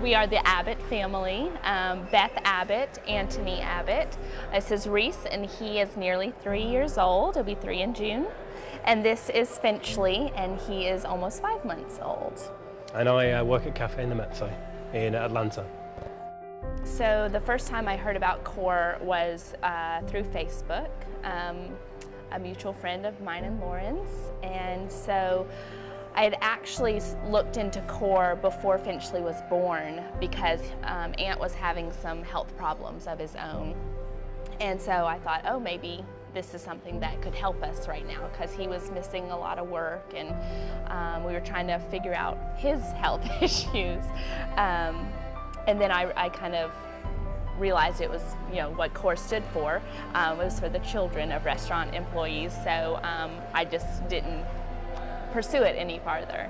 We are the Abbott family, Beth Abbott, Anthony Abbott. This is Rhys, and he is nearly 3 years old. He'll be 3 in June. And this is Finchley, and he is almost 5 months old. And I work at Cafe in the Mezzo in Atlanta. So the first time I heard about CORE was through Facebook, a mutual friend of mine and Lauren's. And so I had actually looked into CORE before Finchley was born because Ant was having some health problems of his own. And so I thought, oh, maybe this is something that could help us right now, because he was missing a lot of work, and we were trying to figure out his health issues. And then I kind of realized it was, what CORE stood for was for the children of restaurant employees. So I just didn't pursue it any farther.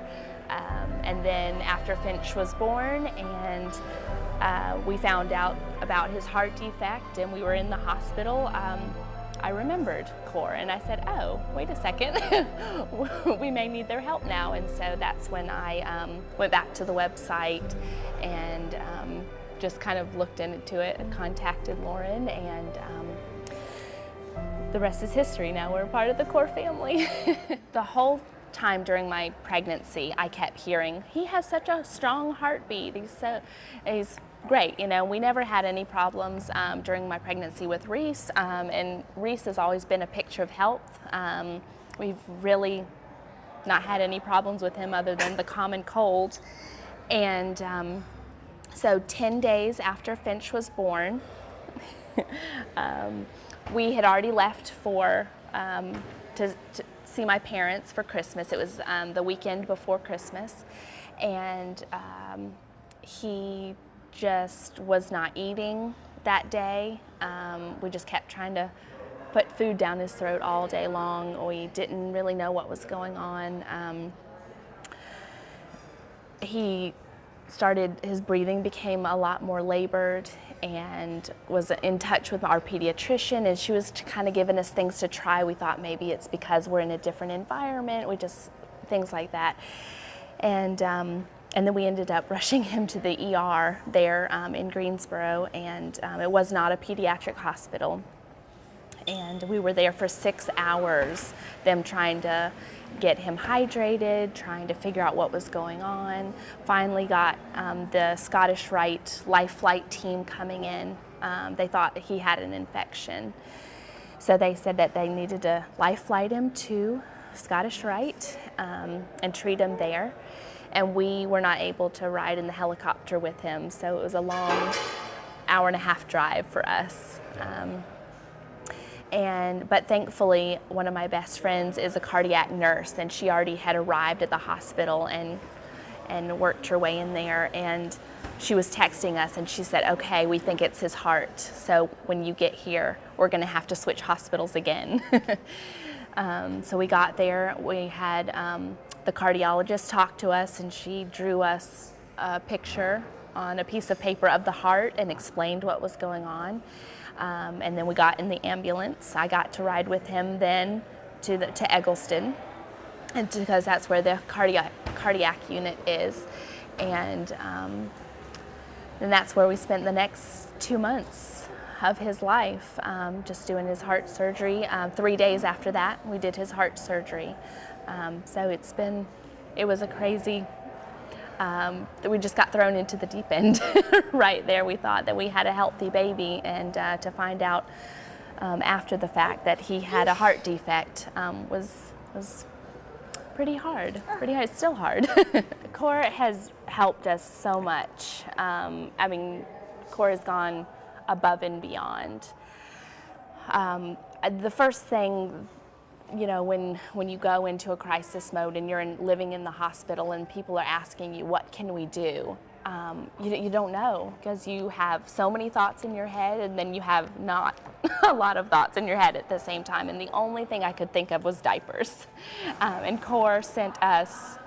And then after Finch was born, and we found out about his heart defect, and we were in the hospital, I remembered CORE, and I said, oh, wait a second, we may need their help now. And so that's when I went back to the website and just kind of looked into it and contacted Lauren, and the rest is history. Now we're part of the CORE family. The whole time during my pregnancy, I kept hearing, he has such a strong heartbeat. He's great. We never had any problems during my pregnancy with Rhys, and Rhys has always been a picture of health. We've really not had any problems with him other than the common cold. And so 10 days after Finch was born, we had already left for to see my parents for Christmas. It was the weekend before Christmas, and he just was not eating that day. We just kept trying to put food down his throat all day long. We didn't really know what was going on. His breathing became a lot more labored, and was in touch with our pediatrician, and she was kind of giving us things to try. We thought maybe it's because we're in a different environment, things like that. And then we ended up rushing him to the ER there in Greensboro, and it was not a pediatric hospital. And we were there for 6 hours, them trying to get him hydrated, trying to figure out what was going on. Finally got the Scottish Rite Life Flight team coming in. They thought he had an infection. So they said that they needed to life flight him to Scottish Rite and treat him there. And we were not able to ride in the helicopter with him, so it was a long hour-and-a-half drive for us. But thankfully, one of my best friends is a cardiac nurse, and she already had arrived at the hospital and worked her way in there. And she was texting us, and she said, okay, we think it's his heart. So when you get here, we're going to have to switch hospitals again. So we got there. We had the cardiologist talk to us, and she drew us a picture on a piece of paper of the heart and explained what was going on. And then we got in the ambulance. I got to ride with him then to Eggleston, and because that's where the cardiac unit is. And that's where we spent the next 2 months of his life, just doing his heart surgery. 3 days after that, we did his heart surgery. So it was a crazy, we just got thrown into the deep end right there. We thought that we had a healthy baby, and to find out after the fact that he had a heart defect was pretty hard. It's still hard. CORE has helped us so much. CORE has gone above and beyond. The first thing, when you go into a crisis mode and you're living in the hospital and people are asking you, what can we do? You don't know, because you have so many thoughts in your head, and then you have not a lot of thoughts in your head at the same time. And the only thing I could think of was diapers. And CORE sent us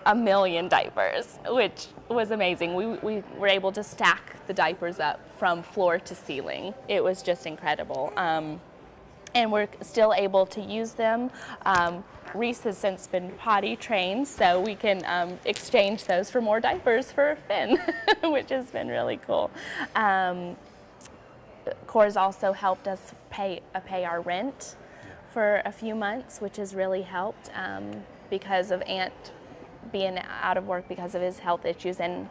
1 million diapers, which was amazing. We were able to stack the diapers up from floor to ceiling. It was just incredible. and we're still able to use them. Rhys has since been potty trained, so we can exchange those for more diapers for Finn, which has been really cool. Core's also helped us pay our rent for a few months, which has really helped because of Ant being out of work because of his health issues, and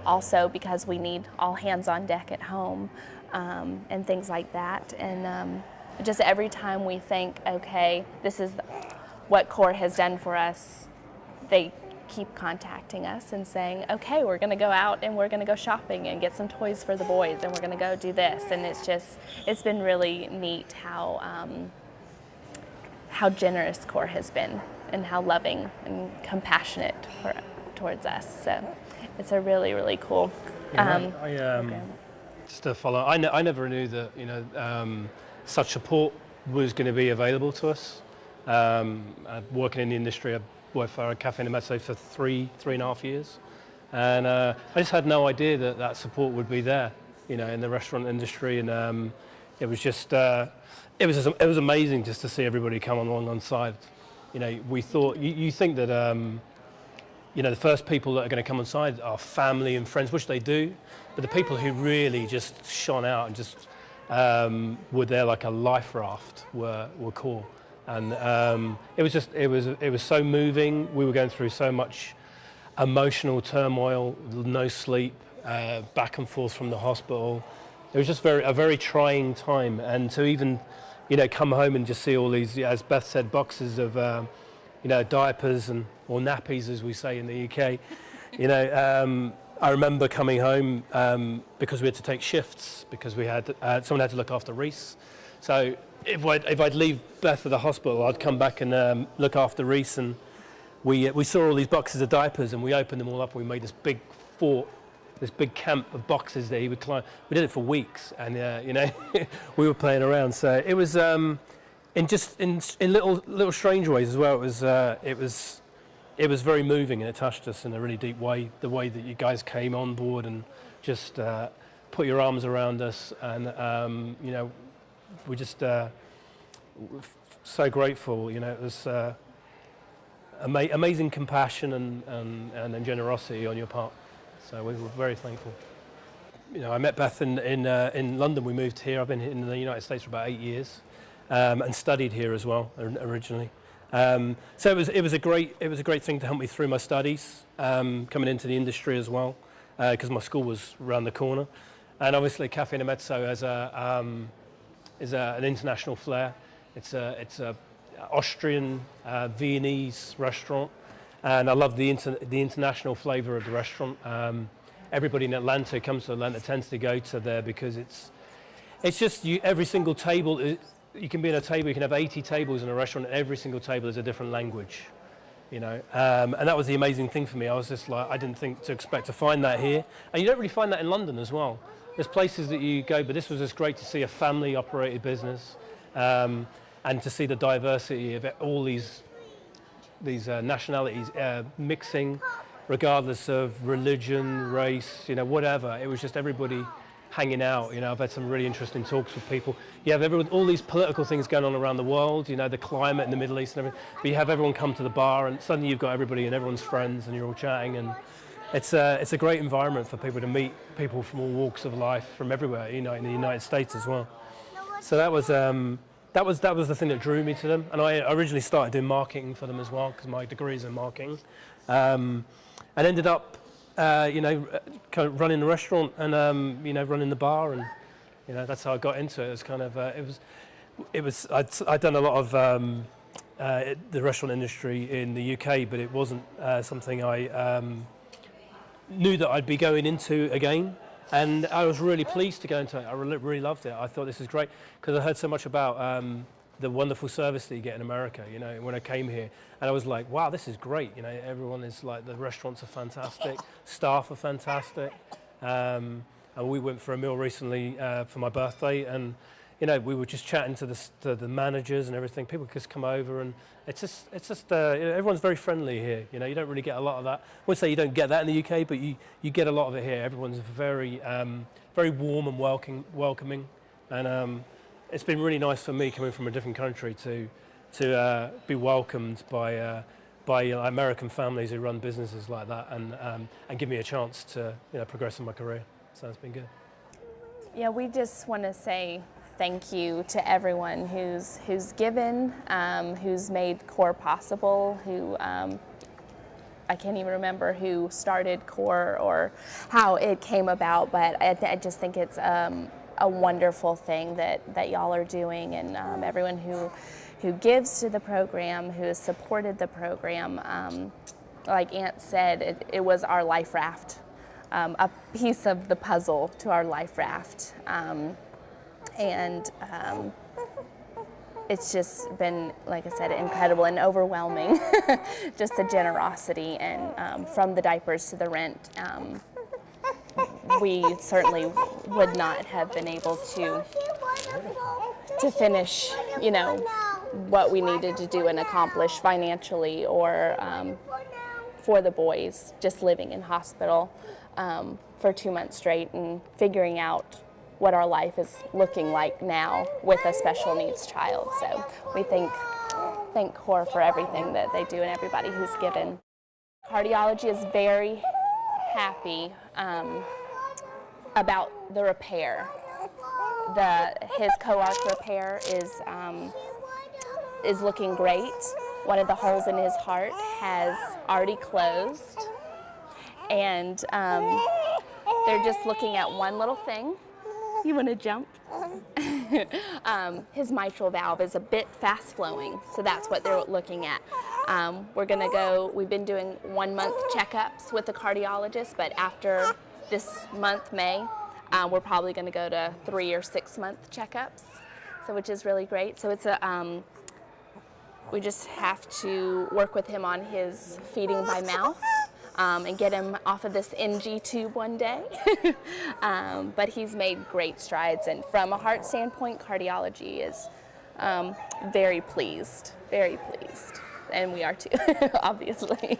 also because we need all hands on deck at home and things like that. And just every time we think, okay, this is what Core has done for us, they keep contacting us and saying, okay, we're going to go out and we're going to go shopping and get some toys for the boys, and we're going to go do this. And it's been really neat how generous Core has been and how loving and compassionate towards us. So it's a really, really cool program. Just to follow, I never knew that such support was going to be available to us. Working in the industry, I worked for a cafe in the Mezzo for three and a half years, and I just had no idea that support would be there, in the restaurant industry. And it was just it was amazing just to see everybody come alongside. We thought you think that the first people that are going to come on side are family and friends, which they do, but the people who really just shone out and just were there like a life raft were Core. And it was so moving. We were going through so much emotional turmoil, no sleep, back and forth from the hospital. It was just a very trying time, and to even come home and just see all these, as Beth said, boxes of diapers or nappies, as we say in the UK. I remember coming home because we had to take shifts because we had someone had to look after Rhys. So if I'd leave Beth at the hospital, I'd come back and look after Rhys, and we saw all these boxes of diapers, and we opened them all up, and we made this big fort, this big camp of boxes that he would climb. We did it for weeks, and we were playing around. So it was in little strange ways as well. It was very moving, and it touched us in a really deep way. The way that you guys came on board and just put your arms around us, and we're just so grateful. It was amazing compassion and generosity on your part. So we were very thankful. I met Beth in London. We moved here. I've been in the United States for about 8 years, and studied here as well originally. So it was a great thing to help me through my studies, coming into the industry as well, because my school was around the corner, and obviously Cafe Mezzo is an international flair. It's a Austrian Viennese restaurant, and I love the international flavour of the restaurant. Everybody in Atlanta comes to Atlanta tends to go to there because it's just every single table. You can be in a table. You can have 80 tables in a restaurant, and every single table is a different language. And that was the amazing thing for me. I was just like, I didn't expect to find that here, and you don't really find that in London as well. There's places that you go, but this was just great to see a family-operated business, and to see the diversity of all these nationalities mixing, regardless of religion, race, whatever. It was just everybody hanging out. I've had some really interesting talks with people. You have all these political things going on around the world, the climate in the Middle East and everything, but you have everyone come to the bar, and suddenly you've got everybody and everyone's friends, and you're all chatting, and it's a great environment for people to meet people from all walks of life from everywhere, in the United States as well. So that was the thing that drew me to them, and I originally started doing marketing for them as well because my degree is in marketing, and ended up kind of running the restaurant and running the bar, and that's how I got into it. It was kind of I'd done a lot of the restaurant industry in the UK, but it wasn't something I knew that I'd be going into again, and I was really pleased to go into it. I really loved it. I thought this is great because I heard so much about the wonderful service that you get in America, when I came here, and I was like, wow, this is great. Everyone is like, the restaurants are fantastic, staff are fantastic, and we went for a meal recently for my birthday, and we were just chatting to the managers and everything. People just come over, and it's just everyone's very friendly here. You don't really get a lot of that. I wouldn't say you don't get that in the UK, but you get a lot of it here. Everyone's very very warm and welcoming, and it's been really nice for me coming from a different country to be welcomed by American families who run businesses like that, and give me a chance to progress in my career. So it's been good. Yeah, we just want to say thank you to everyone who's given, who's made CORE possible, who I can't even remember who started CORE or how it came about, but I just think it's a wonderful thing that y'all are doing, and everyone who gives to the program, who has supported the program. Like Aunt said, it was our life raft, a piece of the puzzle to our life raft. It's just been, like I said, incredible and overwhelming, just the generosity, and from the diapers to the rent. We certainly would not have been able to finish, what we needed to do and accomplish financially, or for the boys, just living in hospital for 2 months straight and figuring out what our life is looking like now with a special needs child. So we thank CORE for everything that they do and everybody who's given. Cardiology is very happy about the repair. His co-arch repair is looking great. One of the holes in his heart has already closed, and they're just looking at one little thing. You want to jump? His mitral valve is a bit fast flowing, so that's what they're looking at. We've been doing 1 month checkups with the cardiologist, but after this month, May, we're probably going to go to 3 or 6 month checkups, so which is really great. So it's we just have to work with him on his feeding by mouth. And get him off of this NG tube one day. But he's made great strides, and from a heart standpoint, cardiology is very pleased, and we are too, obviously.